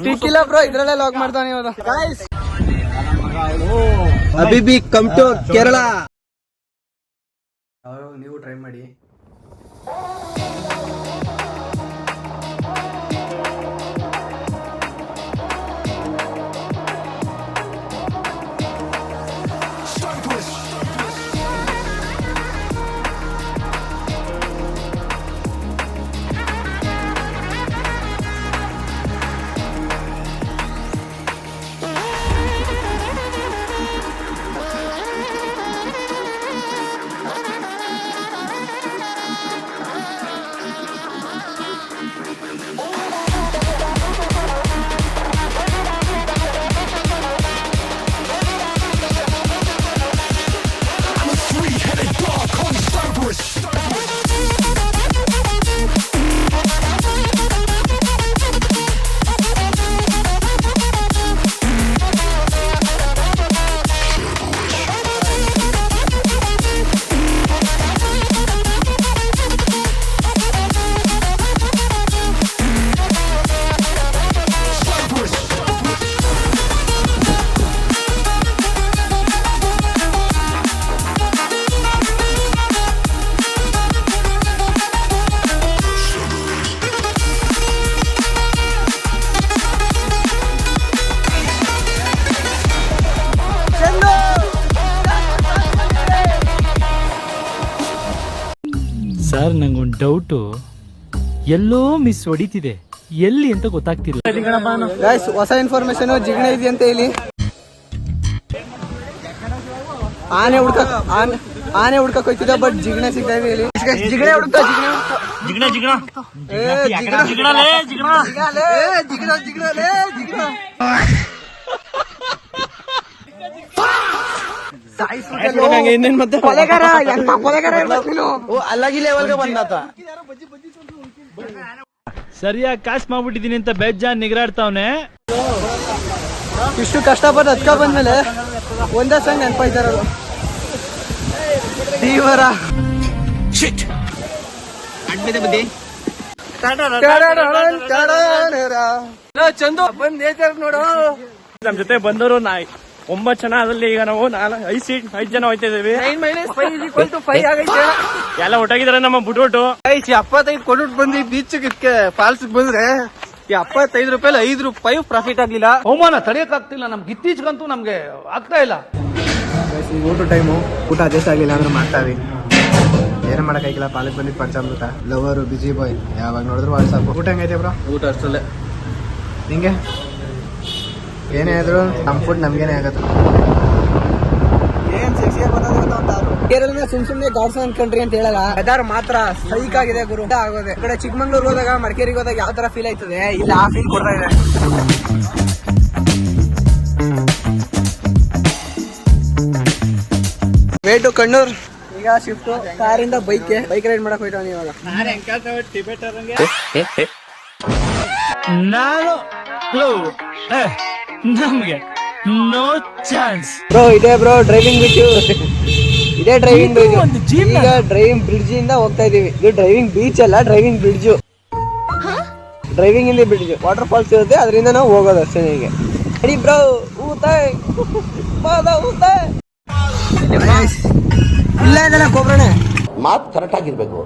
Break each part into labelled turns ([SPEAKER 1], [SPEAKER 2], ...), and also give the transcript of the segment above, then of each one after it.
[SPEAKER 1] ಪಿಕ್ಕಿಲ್ಲ bro, ಇದ್ರಲ್ಲೇ log ಮಾಡ್ತಾನೆ ಇವನು. ಅಬಿಬಿ ಕಮ್ ಟು ಕೇರಳ. ನೀವು ಟ್ರೈ ಮಾಡಿ.
[SPEAKER 2] ಸರ್ ನಂಗೊಂದು ಡೌಟು, ಎಲ್ಲೋ ಮಿಸ್ ಹೊಡಿತಿದೆ, ಎಲ್ಲಿ ಅಂತ ಗೊತ್ತಾಗ್ತಿಲ್ಲ.
[SPEAKER 1] ಹೊಸ ಇನ್ಫಾರ್ಮೇಶನ್ ಜಿಗಣ ಇದೆ ಅಂತ ಹೇಳಿ ಆನೆ ಹುಡ್ಕಕ್ ಹೋಯ್ತಿದ್ದ, ಬಟ್ ಜಿಗಣ ಸಿಗ್ತಾ ಇದೆ ಇಲ್ಲಿ. ಜಿಗಣ ಹುಡುಕ್ತಾ
[SPEAKER 2] ಸರಿಯಾಗಿ ಕಾಸ್ ಮಾಡ್ಬಿಟ್ಟಿದೀನಿ ಅಂತ ಬೇಜಾನ್ ನಿಗರಾಡ್ತಾವನೆ.
[SPEAKER 1] ಇಷ್ಟು ಕಷ್ಟಪಟ್ಟು ಹತ್ಕ ಬಂದ್ಮೇಲೆ ಒಂದೇ ಸಂಗ್ ನೆನಪಾಯ್ತಾರದು ದೀವರ ಚಂದು ಬಂದ್ ನೋಡು.
[SPEAKER 2] ನಮ್ ಜೊತೆ ಬಂದವರು 9 ಜನ, ಅದ್ರಲ್ಲಿ ಈಗ ನಾವು 5 ಜನ ಹೋಯ್ತಾ ಇದೀವಿ. ಎಲ್ಲ ಒಟ್ಟಾಗಿದಾರೆ ನಮ್ಮ ಬುಟ್ಬಿಟ್ಟು.
[SPEAKER 1] 75 ಕೊಟ್ಟು ಬಂದ್ವಿ ಬೀಚ್ ಫಾಲ್ಸ್ ಬಂದ್ರೆ ಈ 75 ರೂಪಾಯಿ 5 ರೂಪಾಯಿ ಪ್ರಾಫಿಟ್ ಆಗ್ಲಿಲ್ಲ.
[SPEAKER 3] ಅವಮಾನ ತಡೆಯಕ್ ಆಗ್ತಿಲ್ಲ ನಮ್ಗೆ, ಇತ್ತೀಚೆಗಂತೂ ನಮ್ಗೆ ಆಗ್ತಾ ಇಲ್ಲ.
[SPEAKER 1] ಊಟ ಟೈಮು, ಊಟ ಅಡ್ಜಸ್ಟ್ ಆಗಿಲ್ಲ ಅಂದ್ರೆ ಮಾಡ್ತಾವಿ, ಏನ್ ಮಾಡಕ್ ಆಗಿಲ್ಲ. ಪಾಲಕ್ ಬಂದಿದ್ ಪಂಚಾಮೃತ, ಲವರು, ಬಿಜಿ ಬಾಯ್, ಯಾವಾಗ ನೋಡಿದ್ರು ವಾಟ್ಸಪ್. ಊಟ ಹೆಂಗೈತೆ ಬ್ರೋ?
[SPEAKER 3] ಊಟ ಅಷ್ಟಲ್ಲೇ.
[SPEAKER 1] ನಿಂಗೆ ಏನೇ ಆದ್ರು ನಮ್ ಫುಡ್ ನಮ್ಗೇನೆ ಆಗತ್ತೆ. ಕೇರಳ ಸುಮ್ನೆ ಗಾಡ್ಸ್ ಅನ್ಕಂಟ್ರಿ ಅಂತ ಹೇಳಲ್ಲ, ವೆದರ್ ಮಾತ್ರ ಸೈಕ್ ಆಗಿದೆ ಗುರು. ಆಗೋದೆ ಈ ಕಡೆ ಚಿಕ್ಕಮಂಗ್ಳೂರ್ ಹೋದಾಗ, ಮಡಿಕೇರಿಗೆ ಹೋದಾಗ ಯಾವ ತರ ಫೀಲ್ ಆಯ್ತದೆ, ಇಲ್ಲ ಆ ಫೀಲ್ ಕೊಡ್ತಾ ಇದೆ. ವೇಟು ಕಣ್ಣೂರ್. ಈಗ ಶಿಫ್ಟ್ ಕಾರಿಂದ ಬೈಕ್ ರೈಡ್ ಮಾಡಕ್ ಹೋಯ್ತಾವ ಇವಾಗ.
[SPEAKER 2] ನಮ್ಗೆ ನೋ ಚಾನ್ಸ್
[SPEAKER 1] ಬ್ರೋ. ಇದೇ ಬ್ರೋ ಡ್ರೈವಿಂಗ್ ಬಿಟ್ಟು, ಇದೇ ಡ್ರೈವಿಂಗ್ ಬ್ರಿಡ್ಜ್. ಈಗ ಡ್ರೈವಿಂಗ್ ಬ್ರಿಡ್ಜ್ ಇಂದ ಹೋಗ್ತಾ ಇದೀವಿ. ಇದು ಡ್ರೈವಿಂಗ್ ಬೀಚ್ ಅಲ್ಲ, ಡ್ರೈವಿಂಗ್ ಬ್ರಿಡ್ಜ್. ಡ್ರೈವಿಂಗ್ ಇಂದ ಬ್ರಿಡ್ಜ್, ವಾಟರ್ ಫಾಲ್ಸ್ ಇರುತ್ತೆ, ಅದರಿಂದ ನಾವು ಹೋಗೋದು ಅಷ್ಟೇ. ಹೀಗೆ ಅಡಿ ಬ್ರೋ. ಇಲ್ಲ ಇದೆಲ್ಲ ಕೊಬ್ರಣ್ಣೆ
[SPEAKER 4] ಮಾತು ಕರೆಕ್ಟ್ ಆಗಿರ್ಬೇಕು.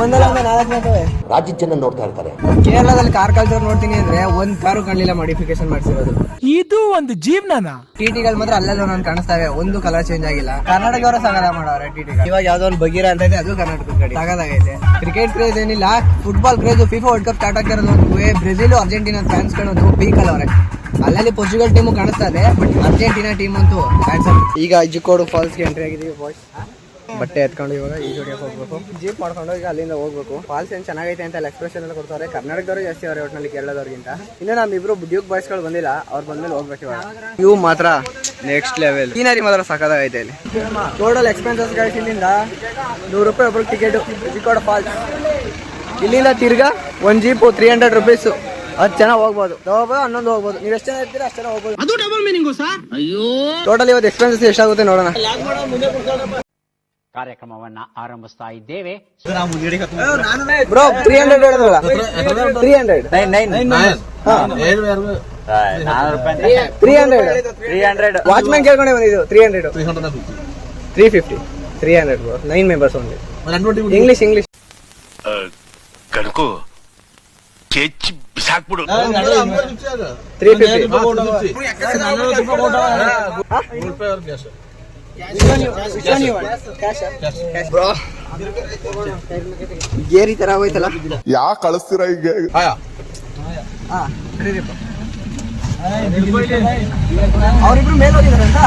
[SPEAKER 1] ಒಂದಲ್ಲ 4 ಮಾತವೆ.
[SPEAKER 4] ರಾಜ್ಯದ ಜನ ನೋಡ್ತಾ ಇರ್ತಾರೆ.
[SPEAKER 1] ಕೇರಳದಲ್ಲಿ ಕಾರ್ ಕಲ್ಚರ್ ನೋಡ್ತೀನಿ ಅಂದ್ರೆ ಒಂದ್ ಕಾರು ಕಾಣಲಿಲ್ಲ ಮಾಡಿಫಿಕೇಶನ್ ಮಾಡ್ಸಿರೋದು.
[SPEAKER 2] ಇದು ಒಂದು ಜೀವನ.
[SPEAKER 1] ಟಿಟಿಗಳು ಮಾತ್ರ ಅಲ್ಲೆಲ್ಲ ನಾನು ಕಾಣಿಸ್ತಾವೆ, ಒಂದು ಕಲರ್ ಚೇಂಜ್ ಆಗಿಲ್ಲ. ಕರ್ನಾಟಕದವರ ಸಾಗರ ಮಾಡವ್ರೆ ಟಿಟಿಗಳು. ಇವಾಗ ಯಾವ್ದೋ ಒಂದು ಬಗೀರ ಅಂತ ಇದೆ, ಅದು ಕರ್ನಾಟಕದ ಗಾಡಿ ಸಾಗದಾಗೈತೆ. ಕ್ರಿಕೆಟ್ ಕ್ರೇಜ್ ಏನಿಲ್ಲ, football craze. FIFA world cup start ಆಗ್ತಿರೋದು ಬ್ರೆಜಿಲ್, ಅರ್ಜೆಂಟಿನಾ ಫ್ಯಾನ್ಸ್ ಕಾಣೋದು ಪೀಕ್ ಅಲ್ಲವ್ರೆ. ಅಲ್ಲಲ್ಲಿ ಪೋರ್ಚುಗಲ್ ಟೀಮು ಕಾಣಿಸ್ತಾ ಇದೆ, ಬಟ್ ಅರ್ಜೆಂಟಿನಾ ಟೀಮ್ ಅಂತೂ ಈಗ ಅಜ್ಜಿಕೋಡು ಫಾಲ್ಸ್ಗೆ ಎಂಟ್ರಿ ಆಗಿದ್ದೀವಿ ಬಾಯ್ಸ್. ಬಟ್ಟೆ ಎತ್ಕೊಂಡು ಇವಾಗ ಈ ಜೋಡಿಯಕ್ಕೆ ಹೋಗ್ಬೇಕು. ಜೀಪ್ ಮಾಡ್ಕೊಂಡು ಈಗ ಅಲ್ಲಿಂದ ಹೋಗ್ಬೇಕು. ಫಾಲ್ಸ್ ಏನ್ ಚೆನ್ನಾಗೈತೆ ಅಂತ ಎಕ್ಸ್ಪ್ರೆಷನ್ ಎಲ್ಲ ಕೊಡ್ತಾರೆ. ಕರ್ನಾಟಕದವರು ಜಾಸ್ತಿ ಅವರೇ ಒಟ್ಟಿನಲ್ಲಿ, ಕೇರಳದವ್ರಿಗಿಂತ. ಇನ್ನು ನಮ್ಮಿಬ್ರು ಡ್ಯೂಕ್ ಬಾಯ್ಸ್ಗಳು ಬಂದಿಲ್ಲ, ಅವ್ರು ಬಂದ್ಮೇಲೆ ಹೋಗ್ಬೇಕು ಇವಾಗ. ಇವು ಮಾತ್ರ ನೆಕ್ಸ್ಟ್ ಲೆವೆಲ್. ಸೀನರಿ ಮಾತ್ರ ಸಖತ್ತಾಗೈತೆ ಇಲ್ಲಿ. ಟೋಟಲ್ ಎಕ್ಸ್ಪೆನ್ಸಸ್ ಗಾಯ್ಸ್ ಇಲ್ಲಿಂದ 100 ರೂಪಾಯಿ ಒಬ್ರಿಗೆ ಟಿಕೆಟ್. ಅಜ್ಜಿಕೋಡು ಫಾಲ್ಸ್ ಇಲ್ಲಿಂದ ತಿರ್ಗಾ ಒಂದು ಜೀಪು 300 ರೂಪೀಸ್. 10 ಜನ ಹೋಗ್ಬೋದು, 11 ಹೋಗ್ಬೋದು. ನೀವು ಎಷ್ಟು ಜನ ಇರ್ತೀರಾ ಅಷ್ಟು ಜನ ಹೋಗ್ಬೋದು. ಟೋಟಲ್ ಇವತ್ತು ಎಕ್ಸ್ಪೆನ್ಸಸ್ ಎಷ್ಟಾಗುತ್ತೆ ನೋಡೋಣ.
[SPEAKER 5] ಕಾರ್ಯಕ್ರಮವನ್ನ ಆರಂಭಿಸ್ತಾ ಇದ್ದೇವೆ.
[SPEAKER 1] ಬ್ರೋ 300 ಹೇಳಿದ್ರಲ್ಲ 300 300 ವಾಚ್ಮ್ಯಾನ್ ಕೇಳ್ಕೊಂಡೆ ಬಂದಿದ್ದು 300 350 300 ಬ್ರೋ 9 ಮೆಂಬರ್ಸ್ ಓನ್ಲಿ ಇಂಗ್ಲಿಷ್
[SPEAKER 6] ಕಣಕು ಕೆಚ್ಚಿ ಬಿಸಾಕ್ಬಿಡು
[SPEAKER 1] 350 ಬ್ರೋ ಗೇರಿ ತರ ಹೋಯ್ತಲ್ಲ
[SPEAKER 7] ಯಾ ಕಳಿಸ್ತೀರ ಈಗ
[SPEAKER 1] ಅವ್ರಿಬ್ರು ಮೇಲೆ ಹೋಗಿದಾರಂತ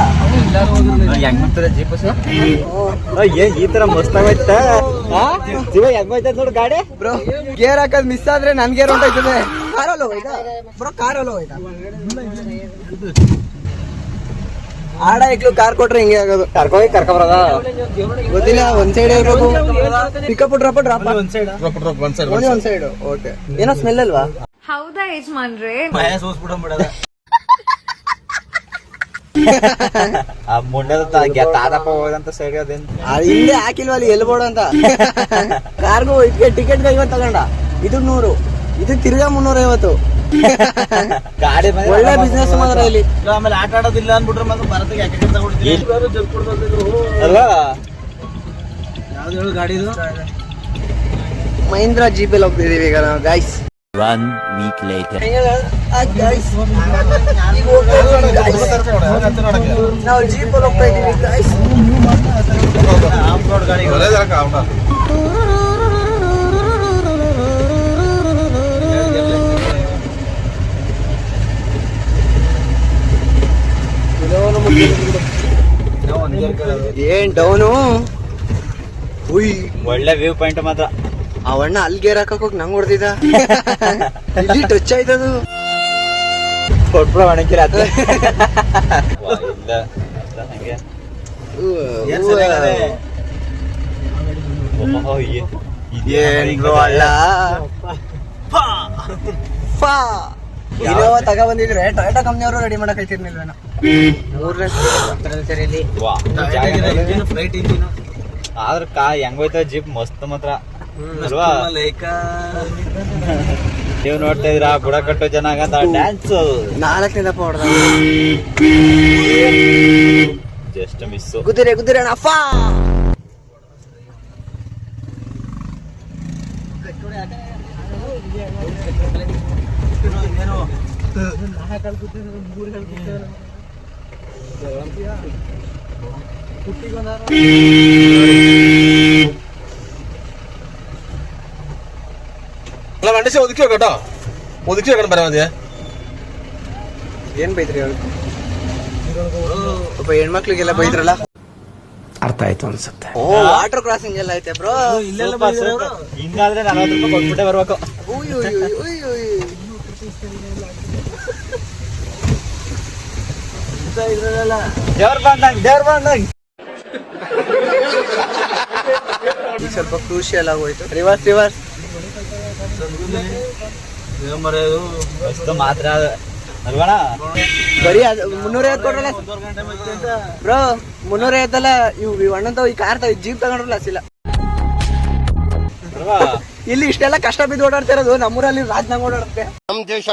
[SPEAKER 8] ಈ ತರ ಮಸ್ತ್ ಆಗೈತ ನೋಡು ಗಾಡಿ
[SPEAKER 1] ಬ್ರೋ ಗೇರ್ ಹಾಕೋದ್ ಮಿಸ್ ಆದ್ರೆ ನನ್ ಗೇರ್ ಹೊಂಟೋಯ್ತದೆ ಕಾರಲ್ಲಿ ಹೋಯ್ತಾ ಬ್ರೋ ಕಾರಲ್ಲಿ ಹೋಯ್ತಾ ಆಡ ಇಕ್ಲು ಕಾರ್ ಕೊಟ್ರೆ ಹಿಂಗೆ ಆಗೋದು
[SPEAKER 8] ಕರ್ಕೊಬರದ
[SPEAKER 1] ಗೊತ್ತಿಲ್ಲ ಒಂದ್ ಸೈಡ್ ಇರ್ಬೇಕು ಪಿಕಪ್ ಡ್ರಾಪ್ ಒಂದ್ ಸೈಡ್ ಓಕೆ ಏನೋ ಸ್ಮೆಲ್ ಅಲ್ವಾ
[SPEAKER 9] ಹೌದಾ ಯಜಮಾನ್ರೆ
[SPEAKER 8] ಮುಂಡದ ತಾದಪ್ಪ ಹೋದಂತ ಸೈಡ್ ಅದೇನ್
[SPEAKER 1] ಹಿಂದೆ ಹಾಕಿಲ್ವ ಅಲ್ಲಿ ಎಲ್ಬೋಡು ಅಂತ ಕಾರ್ಗು ಟಿಕೆಟ್ 50 ತಗೊಂಡ ಇದು 100 ಇದು ತಿರ್ಗಾ 350
[SPEAKER 8] ಗಾಡಿ
[SPEAKER 1] ಒಳ್ಳೆ ಬಿಸ್ನೆಸ್ ಮಾತ್ರ ಇಲ್ಲಿ
[SPEAKER 8] ಆಮೇಲೆ ಆಟ ಆಡೋದಿಲ್ಲ ಅನ್ಬಿಟ್ರೆ ಮತ್ತೆ ಭಾರತಕ್ಕೆ ಯಾಕೆ ಅಲ್ವಾ ಯಾವ್ದು ಹೇಳು ಗಾಡಿ
[SPEAKER 1] ಮಹೀಂದ್ರ ಜೀಪ್ ಅಲ್ಲಿ ಹೋಗ್ತಿದೀವಿ ಈಗ ನಾವು ಗೈಸ್
[SPEAKER 5] 1 week later.
[SPEAKER 1] ನಾವು ಜೀಪ್ ಅಲ್ಲಿ ಹೋಗ್ತಾ ಇದೀವಿ ಗೈಸ್ ಏನ್ ಡೌನು
[SPEAKER 8] ಒಳ್ಳೆ ವ್ಯೂ ಪಾಯಿಂಟ್ ಮಾತ್ರ
[SPEAKER 1] ಅವಣ್ಣ ಅಲ್ಲಿ ಗೇರ್ ಹಾಕಕ್ ಹೋಗಿ ನಂಗ್ ಹೊಡ್ದಿದ್ದ ಇಲ್ಲಿ ಟಚ್ ಆಯ್ತದು
[SPEAKER 8] ಕೊಟ್ಬಿಡ ಒಣಗಿರ
[SPEAKER 1] ಇನೋವಾ ತಗೊಬಂದಿದ್ರೆ ಟೊಯೋಟಾ ಕಂಪ್ನಿಯವರು ರೆಡಿ ಮಾಡಕ್ ಐತಿರ್ನಿಲ್ವೇನೋ
[SPEAKER 8] ಆದ್ರ ಹೆಂಗೋಯ್ತ ಜೀಪ್ ಮಸ್ತ್ ಮಾತ್ರ ಅಲ್ವಾ ನೀವು ನೋಡ್ತಾ ಇದ್ರ ಬುಡ ಕಟ್ಟೋ ಜನ ಡ್ಯಾನ್ಸ್
[SPEAKER 1] 4 ದಪ್ಪ ಹೊಡೆದ
[SPEAKER 8] ಜಸ್ಟ್ ಮಿಸ್
[SPEAKER 1] ಕುದುರೆ ಅಪ್ಪ
[SPEAKER 6] വണ്ടി ഒതുക്കി കേട്ടോ ഒതുക്കി വെക്കണം പരമാവധി
[SPEAKER 1] ಏನ್ ಬೈದ್ರಿ ಅವ್ರು ಒಬ್ಬ ಹೆಣ್ಮಕ್ಳಿಗೆಲ್ಲ ಬೈದ್ರಲ್ಲ
[SPEAKER 2] ಅರ್ಥ ಆಯ್ತು ಅನ್ಸುತ್ತೆ.
[SPEAKER 1] ಓ ವಾಟರ್ ಕ್ರಾಸಿಂಗ್ ಎಲ್ಲ ಐತೆ ಬ್ರೋ
[SPEAKER 8] ಹಿಂಗಾದ್ರೆ 40 ರೂಪಾಯಿ ಕೊಟ್ಬಿಟ್ಟೆ ಬರ್ಬೇಕು. ದೇವ್ರ ಬಂದಂಗ್
[SPEAKER 1] ಈಗ ಸ್ವಲ್ಪ ಕ್ರೂಷಿಯಲ್ ಆಗೋಯ್ತು ರಿವರ್ಸ್
[SPEAKER 8] ಮಾತ್ರ ಅಲ್ವಣ
[SPEAKER 1] ಬರೀ 350 ಕೊಡ್ರಲ್ಲ ಬ್ರೋ 350 ಅಲ್ಲ ಇವ್ ಅಣ್ಣಂತ ಈ ಕಾರ್ ಜೀಪ್ ತಗೊಂಡ್ರಲ್ಲ ಸಿಲ್ಲ ಇಲ್ಲಿ ಇಷ್ಟೆಲ್ಲ ಕಷ್ಟ ಬಿದ್ದು ಓಡಾಡ್ತಿರೋದು ನಮ್ಮೂರಲ್ಲಿ ರಾಜ್ನಾಗ ಓಡಾಡುತ್ತೆ
[SPEAKER 6] ನಮ್ ದೇಶ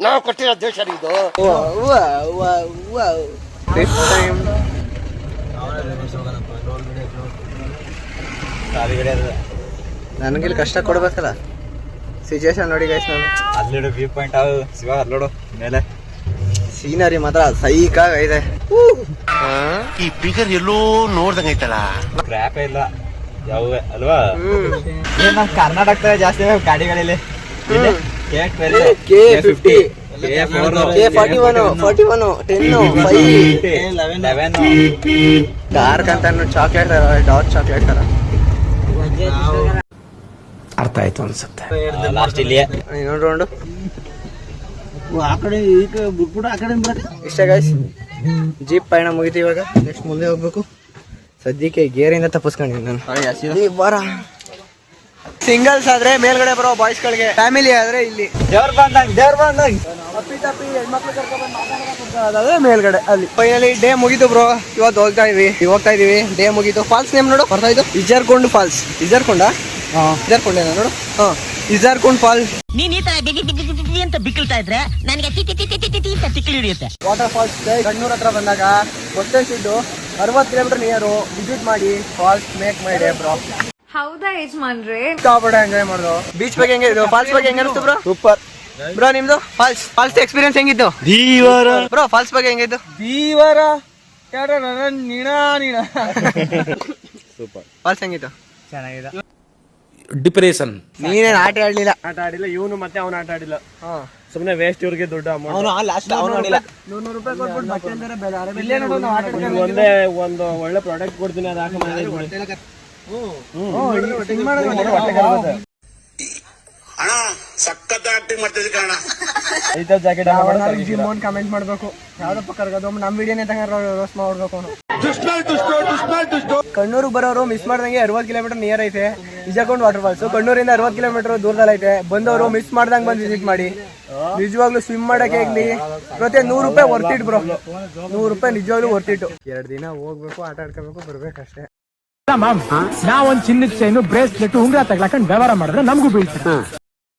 [SPEAKER 6] ನಾವು ಕಟ್ಟಿರೋ ದೇಶ ಇದು ನನಗಿಲ್ಲಿ ಕಷ್ಟ ಕೊಡ್ಬೇಕಲ್ಲ ಸಿಚುವೇಶನ್ ನೋಡಿ ಗೈಸ್ ನಾನು
[SPEAKER 8] ಅಲ್ಲಿಡು ವ್ಯೂ ಪಾಯಿಂಟ್ ಶಿವ ಅಲ್ಲೋಡು ಮೇಲೆ
[SPEAKER 1] ಸೀನರಿ ಮಾತ್ರ ಸೈಕಾಗ ಇದೆ
[SPEAKER 6] ಈ ಫಿಗರ್ ಎಲ್ಲೋ ನೋಡ್ದಂಗೈತಲ್ಲ
[SPEAKER 8] ಕ್ರ್ಯಾಪ್ ಇಲ್ಲ ಯಾವ ಅಲ್ವಾ ನಮ್ ಕರ್ನಾಟಕದಾಗ ಜಾಸ್ತಿ ಗಾಡಿಗಳಲ್ಲಿ
[SPEAKER 1] K50 K41 10 5 ಡಾರ್ಕ್ ಅಂತ ಚಾಕ್ಲೇಟ್ ಡಾರ್ಕ್ ಚಾಕ್ಲೇಟ್ ತರ
[SPEAKER 2] ಅರ್ಥ ಆಯ್ತು ಅನ್ಸುತ್ತೆ.
[SPEAKER 8] ಲಾಸ್ಟ್ ಇಲ್ಲಿ
[SPEAKER 1] ನೋಡು ಇಷ್ಟ ಗೈಸ್ ಜೀಪ್ ಪಯಣ ಮುಗಿತು ಇವಾಗ ನೆಕ್ಸ್ಟ್ ಮುಂದೆ ಹೋಗ್ಬೇಕು ಸದ್ಯಕ್ಕೆ ಗೇರಿಂದ ತಪ್ಪಿಸ್ಕೊಂಡಿದ್ದೀನಿ ನಾನು ಬಾರ ಸಿಂಗಲ್ಸ್ ಆದ್ರೆ ಮೇಲ್ಗಡೆ ಬರೋ ಬಾಯ್ಸ್ ಗಳಿಗೆ, ಫ್ಯಾಮಿಲಿ ಆದ್ರೆ ಇಲ್ಲಿ
[SPEAKER 8] ದೇವ್ರ ಬಂದಂಗ್
[SPEAKER 1] ಅಪ್ಪಿ ತಪ್ಪಿ ಹೆಣ್ಮಕ್ಳು ಕರ್ಕೊಂಡ್ಬಂದು ಮಾತಾಡೋದಾದ್ರೆ ಮೇಲ್ಗಡೆ ಅಲ್ಲಿ. ಫೈನಲಿ ಡೇ ಮುಗೀತು ಬ್ರೋ. ಇವತ್ತು ಹೋಗ್ತಾ ಇದೀವಿ. ಡೇ ಮುಗೀತು. ಫಾಲ್ಸ್ ನೇಮ್ ನೋಡು ಬರ್ತಾ ಇದ್ದು ಇಜರ್ಕೊಂಡ್ ಫಾಲ್ಸ್. ಇಜರ್ಕೊಂಡೇನಾ ನೋಡು. ಇಜರ್ಕೊಂಡ್ ಫಾಲ್ಸ್.
[SPEAKER 7] ನೀನ್ ಈ ತರ ಬಿಗಿ ಅಂತ ಬಿಕ್ಕಳ್ತಾ ಇದ್ರೆ ನನಗೆ ತಿಕ್ಕಿ ಹಿಡಿಯುತ್ತೆ.
[SPEAKER 1] ವಾಟರ್ ಫಾಲ್ಸ್ ಕಣ್ಣೂರ್ ಹತ್ರ ಬಂದಾಗ ಗೊತ್ತಿದ್ದು 60 ಕಿಲೋಮೀಟರ್ ನಿಯರು ವಿಸಿಟ್ ಮಾಡಿ falls make my day bro.
[SPEAKER 9] ಹೌದಾ ಯಜಮಾನ್ರೆ?
[SPEAKER 1] ಸಿಕ್ಕಾಪಟ್ಟೆ ಎಂಜಾಯ್ ಮಾಡೋದು. ಬೀಚ್ ಬಗ್ಗೆ ಹೆಂಗಿತ್ತು, ಫಾಲ್ಸ್ ಬಗ್ಗೆ ಹೆಂಗಿತ್ತು ಬ್ರೋ? Super bro. ನಿಮ್ದು ಫಾಲ್ಸ್ ಎಕ್ಸ್ಪೀರಿಯನ್ಸ್ ಹೆಂಗಿತ್ತು ಬ್ರೋ? ಫಾಲ್ಸ್ ಬಗ್ಗೆ ಹೆಂಗಿತ್ತು? ಸೂಪರ್. ಫಾಲ್ಸ್ ಹೆಂಗಿತ್ತು?
[SPEAKER 8] ಚೆನ್ನಾಗಿದೆ.
[SPEAKER 2] ಡಿಪ್ರೆಷನ್.
[SPEAKER 1] ನೀನೇನ್ ಆಟ ಆಡ್ಲಿಲ್ಲ?
[SPEAKER 6] ಇವನು ಮತ್ತೆ ಅವನು ಆಟ ಆಡಿಲ್ಲ. ಸುಮ್ನೆ ವೇಸ್ಟ್ ಇವ್ರಿಗೆ ದುಡ್ಡು ಅಮೌಂಟ್.
[SPEAKER 1] ₹100 ಕೊಟ್ಬಿಟ್ಟು ಬಟ್ಟೆ ಅಂದ್ರೆ ಬೇರೆ
[SPEAKER 6] ಒಂದೇ ಒಂದು ಒಳ್ಳೆ ಪ್ರಾಡಕ್ಟ್ ಕೊಡ್ತೀನಿ ಅದು ಹಾಕಿ ಕಮೆಂಟ್ ಮಾಡ್ಬೇಕು. ಯಾವ್ದಪ್ಪ ಕರ್ಗೋದು ನಮ್ ವಿಡಿಯೋನೇ ರೋಸ್ಟ್ ಮಾಡ್ಬೇಕು. ಕಣ್ಣೂರಿಗೆ ಬರೋರು ಮಿಸ್ ಮಾಡ್ದಂಗೆ 60 ಕಿಲೋಮೀಟರ್ ನಿಯರ್ ಐತೆ ಇಜರ್ಕೊಂಡ್ ವಾಟರ್ ಫಾಲ್ಸ್. ಕಣ್ಣೂರಿಂದ 60 ಕಿಲೋಮೀಟರ್ ದೂರದಲ್ಲಿ ಐತೆ. ಬಂದವರು ಮಿಸ್ ಮಾಡ್ದಂಗ್ ಬಂದು ವಿಸಿಟ್ ಮಾಡಿ. ನಿಜವಾಗ್ಲೂ ಸ್ವಿಮ್ ಮಾಡಕ್ಕೆ ಆಗ್ಲಿ ಮತ್ತೆ ₹100 ವರ್ತಿಟ್ ಬ್ರೋ. ₹100 ನಿಜವಾಗ್ಲೂ ವರ್ತಿಟ್ಟು. 2 ದಿನ ಹೋಗ್ಬೇಕು, ಆಟ ಆಡ್ಕೋಬೇಕು, ಬರ್ಬೇಕಷ್ಟೇ.
[SPEAKER 2] ನಾವೊಂದ್ ಚಿನ್ನದ ಚೈನು ಬ್ರೇಸ್ಲೆಟ್ ಉಂಗ್ರ ತಗ್ಲಾಕೊಂಡ್ ವ್ಯವಹಾರ ಮಾಡಿದ್ರೆ ನಮಗೂ ಬೀಳ್ತಾರೆ.